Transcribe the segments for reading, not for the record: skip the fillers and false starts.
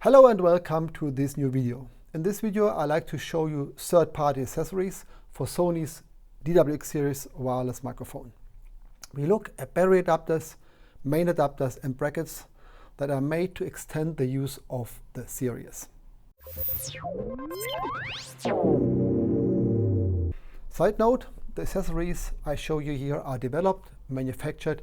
Hello and welcome to this new video. In this video I like to show you third-party accessories for Sony's DWX Series wireless microphone. We look at battery adapters, main adapters and brackets that are made to extend the use of the series. Side note, the accessories I show you here are developed, manufactured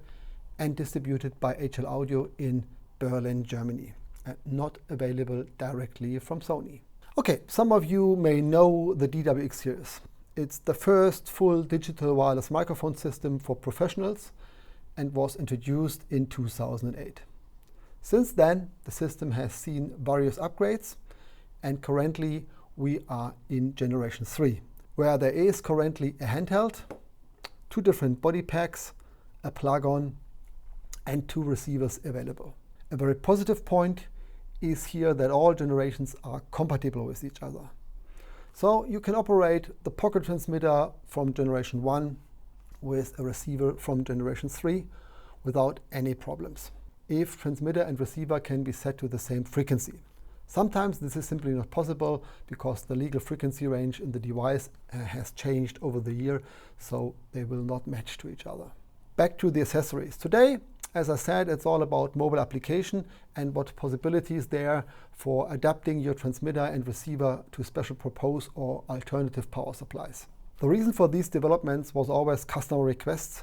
and distributed by HL Audio in Berlin, Germany, and not available directly from Sony. Okay, some of you may know the DWX series. It's the first full digital wireless microphone system for professionals and was introduced in 2008. Since then, the system has seen various upgrades, and currently we are in generation 3, where there is currently a handheld, 2 different body packs, a plug-on and 2 receivers available. A very positive point is here that all generations are compatible with each other. So you can operate the pocket transmitter from generation 1 with a receiver from generation 3 without any problems, if transmitter and receiver can be set to the same frequency. Sometimes this is simply not possible because the legal frequency range in the device has changed over the year, so they will not match to each other. Back to the accessories. Today, as I said, it's all about mobile application and what possibilities there for adapting your transmitter and receiver to special purpose or alternative power supplies. The reason for these developments was always customer requests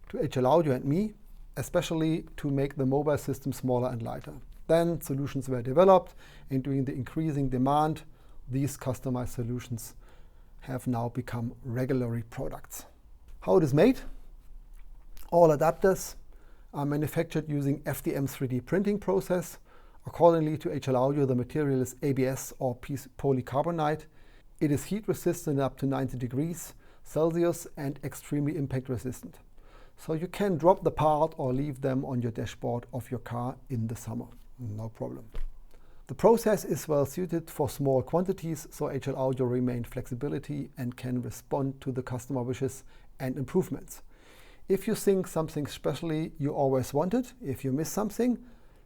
to HL Audio and me, especially to make the mobile system smaller and lighter. Then solutions were developed, and during the increasing demand, these customized solutions have now become regular products. How it is made? All adapters are manufactured using Dwm03d printing process. Accordingly to HL Audio, the material is ABS or polycarbonate. It is heat resistant up to 90 degrees Celsius and extremely impact resistant. So you can drop the part or leave them on your dashboard of your car in the summer. No problem. The process is well suited for small quantities, so HL Audio remained flexibility and can respond to the customer wishes and improvements. If you think something specially you always wanted, if you miss something,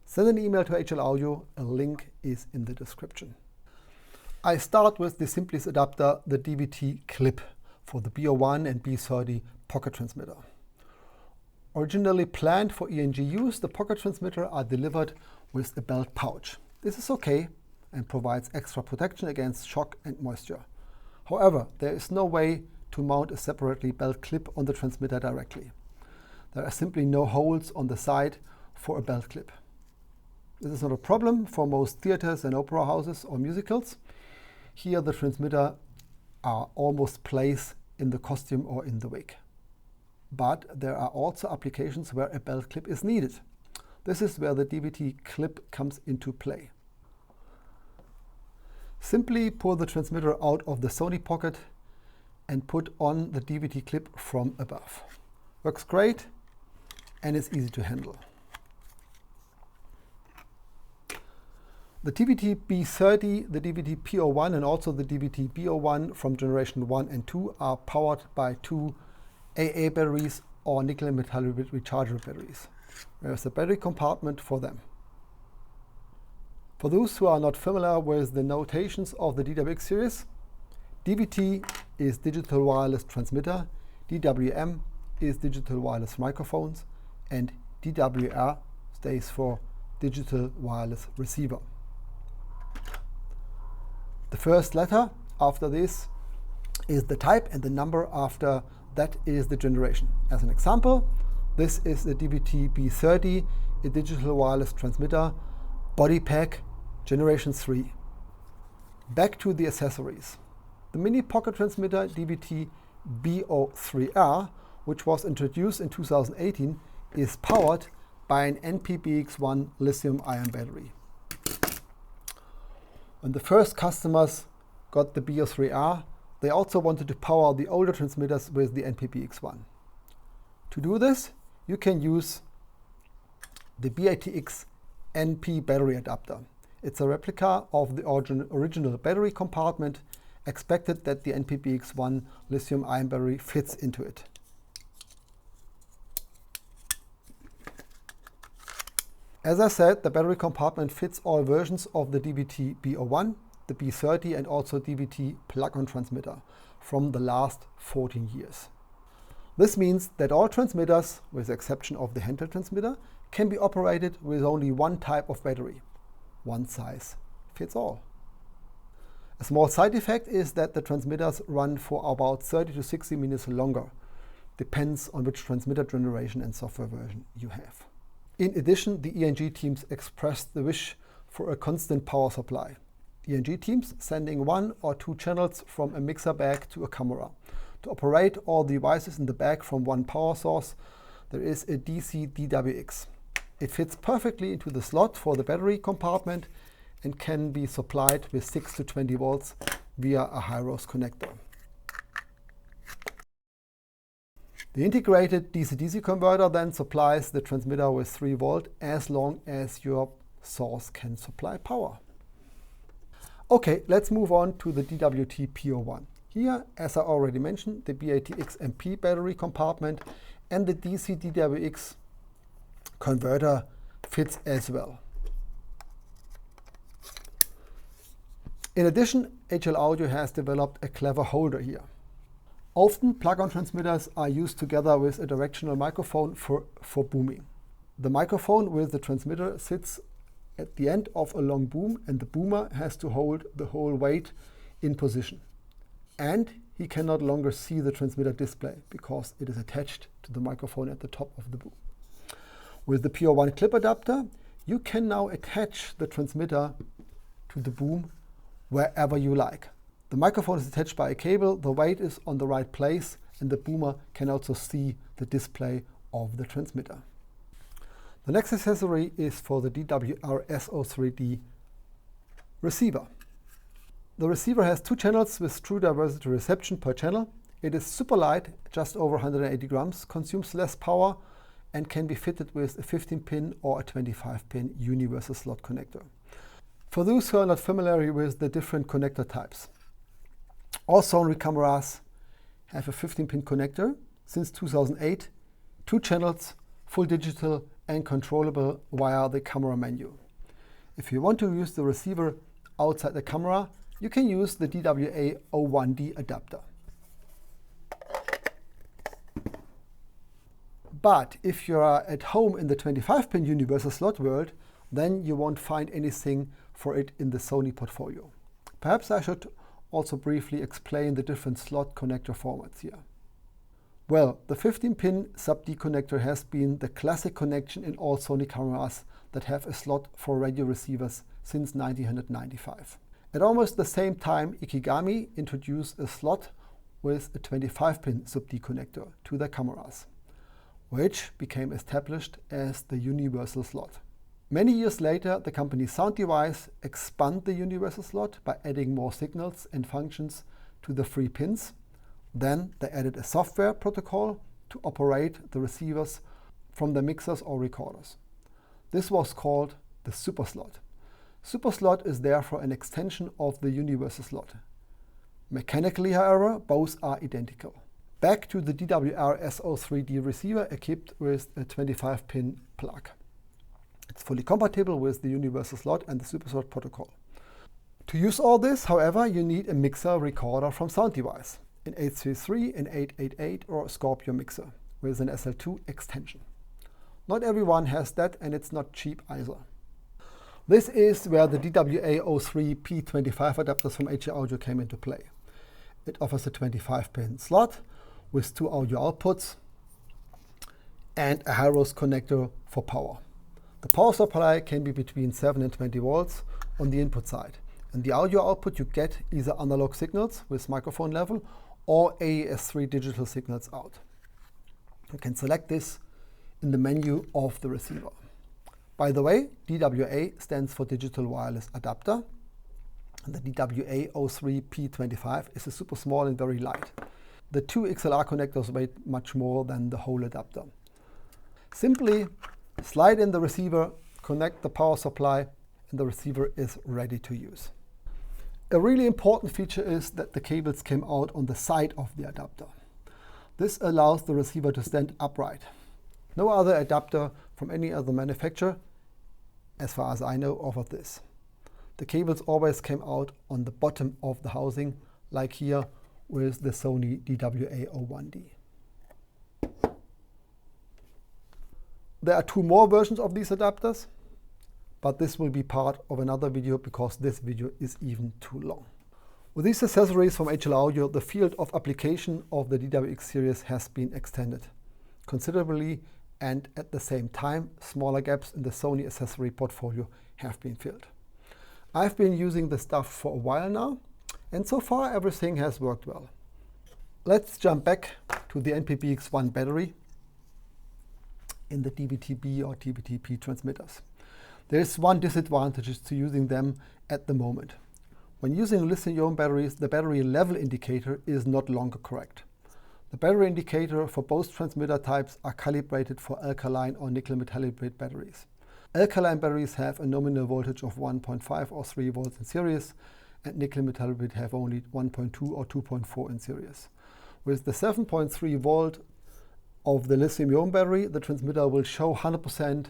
send an email to HL Audio. A link is in the description. I start with the simplest adapter, the DWT clip for the B01 and B30 pocket transmitter. Originally planned for ENG use, the pocket transmitter are delivered with a belt pouch. This is okay and provides extra protection against shock and moisture. However, there is no way to mount a separately belt clip on the transmitter directly. There are simply no holes on the side for a belt clip. This is not a problem for most theaters and opera houses or musicals. Here the transmitter are almost placed in the costume or in the wig. But there are also applications where a belt clip is needed. This is where the DWT clip comes into play. Simply pull the transmitter out of the Sony pocket and put on the DWT clip from above. Works great and is easy to handle. The DWT B30, the DWT P01 and also the DWT B01 from generation 1 and 2 are powered by 2 AA batteries or nickel and metal rechargeable batteries. There is a battery compartment for them. For those who are not familiar with the notations of the DWX series, DWT is digital wireless transmitter, DWM is digital wireless microphones, and DWR stands for digital wireless receiver. The first letter after this is the type and the number after that is the generation. As an example, this is the DWT B30, a digital wireless transmitter, body pack, generation 3. Back to the accessories. The mini pocket transmitter DWT Dwa-03 which was introduced in 2018, is powered by an Npb X1 lithium-ion battery. When the first customers got the Dwa-03, they also wanted to power the older transmitters with the Npb X1. To do this, you can use the BATX NP battery adapter. It's a replica of the original battery compartment, expected that the Npb X1 lithium-ion battery fits into it. As I said, the battery compartment fits all versions of the DBT B01, the B30 and also DBT plug-on transmitter from the last 14 years. This means that all transmitters, with the exception of the handheld transmitter, can be operated with only one type of battery. One size fits all. A small side effect is that the transmitters run for about 30 to 60 minutes longer. Depends on which transmitter generation and software version you have. In addition, the ENG teams expressed the wish for a constant power supply. ENG teams sending 1 or 2 channels from a mixer bag to a camera. To operate all the devices in the bag from one power source, there is a DC DWX. It fits perfectly into the slot for the battery compartment and can be supplied with 6 to 20 volts via a high-rose connector. The integrated DC-DC converter then supplies the transmitter with 3 volt as long as your source can supply power. Okay, let's move on to the DWT P01. Here, as I already mentioned, the BATX MP battery compartment and the DC DWX converter fits as well. In addition, HL Audio has developed a clever holder here. Often, plug-on transmitters are used together with a directional microphone for booming. The microphone with the transmitter sits at the end of a long boom, and the boomer has to hold the whole weight in position. And he can no longer see the transmitter display because it is attached to the microphone at the top of the boom. With the P01 clip adapter, you can now attach the transmitter to the boom wherever you like. The microphone is attached by a cable, the weight is on the right place, and the boomer can also see the display of the transmitter. The next accessory is for the Dwrs03d Receiver. The receiver has 2 channels with true diversity reception per channel. It is super light, just over 180 grams, consumes less power, and can be fitted with a 15-pin or a 25-pin universal slot connector. For those who are not familiar with the different connector types, all Sony cameras have a 15-pin connector since 2008, 2 channels, full digital and controllable via the camera menu. If you want to use the receiver outside the camera, you can use the DWA01D adapter. But if you are at home in the 25-pin universal slot world, then you won't find anything for it in the Sony portfolio. Perhaps I should also briefly explain the different slot connector formats here. Well, the 15-pin sub-D connector has been the classic connection in all Sony cameras that have a slot for radio receivers since 1995. At almost the same time, Ikigami introduced a slot with a 25-pin sub-D connector to their cameras, which became established as the universal slot. Many years later, the company Sound Device expanded the universal slot by adding more signals and functions to the 3 pins. Then they added a software protocol to operate the receivers from the mixers or recorders. This was called the super slot. Super slot is therefore an extension of the universal slot. Mechanically, however, both are identical. Back to the Dwrs03d Receiver equipped with a 25-pin plug. It's fully compatible with the universal slot and the super slot protocol. To use all this, however, you need a mixer recorder from Sound Device, an 833, an 888 or a Scorpio mixer with an SL2 extension. Not everyone has that, and it's not cheap either. This is where the Dwa-03 P25 adapters from HL Audio came into play. It offers a 25-pin slot with 2 audio outputs and a high-rose connector for power. The power supply can be between 7 and 20 volts on the input side. And the audio output you get either analog signals with microphone level or AES3 digital signals out. You can select this in the menu of the receiver. By the way, DWA stands for Digital Wireless Adapter. And the Dwa-03 P25 is a super small and very light. The 2 XLR connectors weigh much more than the whole adapter. Simply slide in the receiver, connect the power supply, and the receiver is ready to use. A really important feature is that the cables came out on the side of the adapter. This allows the receiver to stand upright. No other adapter from any other manufacturer as far as I know, offered this. The cables always came out on the bottom of the housing, like here with the Sony DWA01D. There are two more versions of these adapters, but this will be part of another video because this video is even too long. With these accessories from HL Audio, the field of application of the DWX series has been extended considerably, and at the same time, smaller gaps in the Sony accessory portfolio have been filled. I've been using this stuff for a while now, and so far everything has worked well. Let's jump back to the Npb X1 battery in the DVTB or DVT-P transmitters. There is one disadvantage to using them at the moment. When using lithium-ion batteries, the battery level indicator is not longer correct. The battery indicator for both transmitter types are calibrated for alkaline or nickel metallic batteries. Alkaline batteries have a nominal voltage of 1.5 or 3 volts in series, and nickel metallic have only 1.2 or 2.4 in series. With the 7.3 volt of the lithium-ion battery, the transmitter will show 100%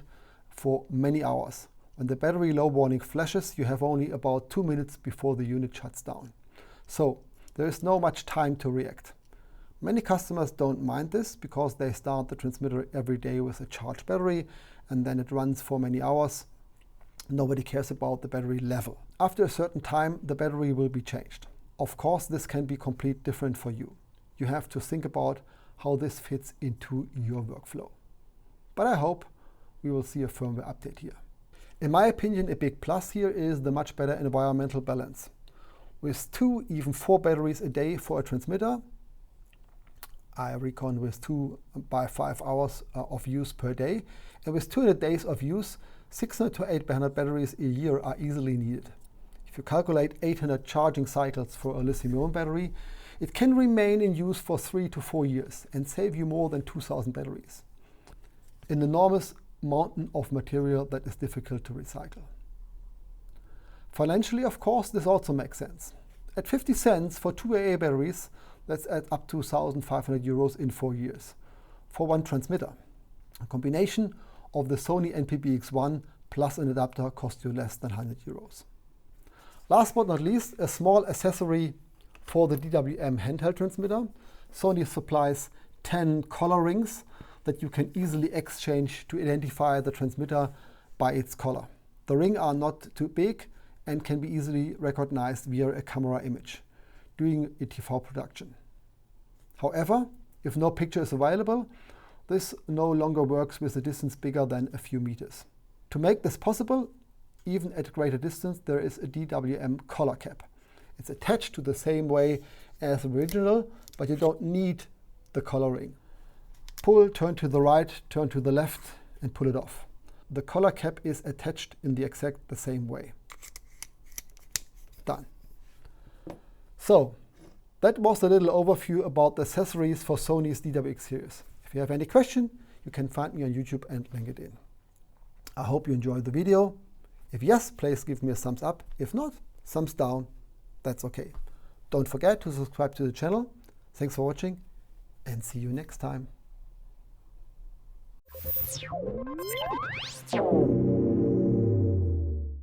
for many hours. When the battery low warning flashes, you have only about 2 minutes before the unit shuts down. So there is no much time to react. Many customers don't mind this because they start the transmitter every day with a charged battery and then it runs for many hours. Nobody cares about the battery level. After a certain time, the battery will be changed. Of course, this can be completely different for you. You have to think about how this fits into your workflow. But I hope we will see a firmware update here. In my opinion, a big plus here is the much better environmental balance. With 2, even 4 batteries a day for a transmitter, I reckon with 2 by 5 hours of use per day, and with 200 days of use, 600 to 800 batteries a year are easily needed. If you calculate 800 charging cycles for a lithium-ion battery, it can remain in use for 3 to 4 years and save you more than 2,000 batteries. An enormous mountain of material that is difficult to recycle. Financially, of course, this also makes sense. At 50 cents for 2 AA batteries, that's at up to 1,500 euros in 4 years for one transmitter. A combination of the Sony Npb X1 plus an adapter costs you less than 100 euros. Last but not least, a small accessory for the DWM handheld transmitter. Sony supplies 10 collar rings that you can easily exchange to identify the transmitter by its collar. The rings are not too big and can be easily recognized via a camera image during a TV production. However, if no picture is available, this no longer works with a distance bigger than a few meters. To make this possible, even at greater distance, there is a Dwm Collar Cap. It's attached to the same way as the original, but you don't need the collar ring. Pull, turn to the right, turn to the left, and pull it off. The collar cap is attached in the exact the same way. Done. So, that was a little overview about the accessories for Sony's DWX series. If you have any question, you can find me on YouTube and LinkedIn. I hope you enjoyed the video. If yes, please give me a thumbs up. If not, thumbs down. That's okay. Don't forget to subscribe to the channel. Thanks for watching and see you next time.